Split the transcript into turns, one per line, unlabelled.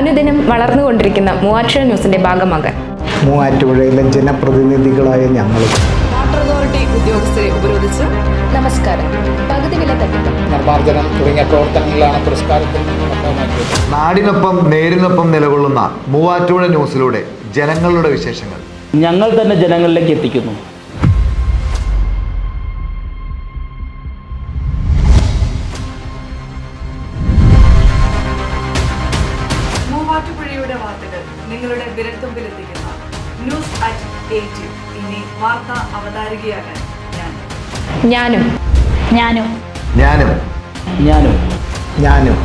അനുദിനം വളർന്നുകൊണ്ടിരിക്കുന്ന മൂവാറ്റുപുഴ ന്യൂസിന്റെ ഭാഗമാകാൻ
മൂവാറ്റുപുഴയിലെ ജനപ്രതിനിധികളായ ഞങ്ങൾ
വാട്ടർ അതോറിറ്റി ഉദ്യോഗസ്ഥരെ ഉപരോധിച്ച്
നമസ്കാരം പകുതി വില തട്ടിപ്പ്
നിർമ്മാർജ്ജനം തുടങ്ങിയ പ്രവർത്തനങ്ങളിലാണ് പുരസ്കാരത്തിൽ ഭാഗമാക്കിയത്.
നാടിനൊപ്പം നേരിനൊപ്പം നിലകൊള്ളുന്ന മൂവാറ്റുപുഴ ന്യൂസിലൂടെ ജനങ്ങളുടെ വിശേഷങ്ങൾ
ഞങ്ങൾ തന്നെ ജനങ്ങളിലേക്ക് എത്തിക്കുന്നു.
മൂവാറ്റുപുഴയുടെ വാർത്തകൾ നിങ്ങളുടെ വിരൽത്തുമ്പിലെത്തിക്കുന്ന News@8 ഇനി വാർത്താ അവതാരികയാകാൻ
ഞാനും
ഞാനും
ഞാനും
ഞാനും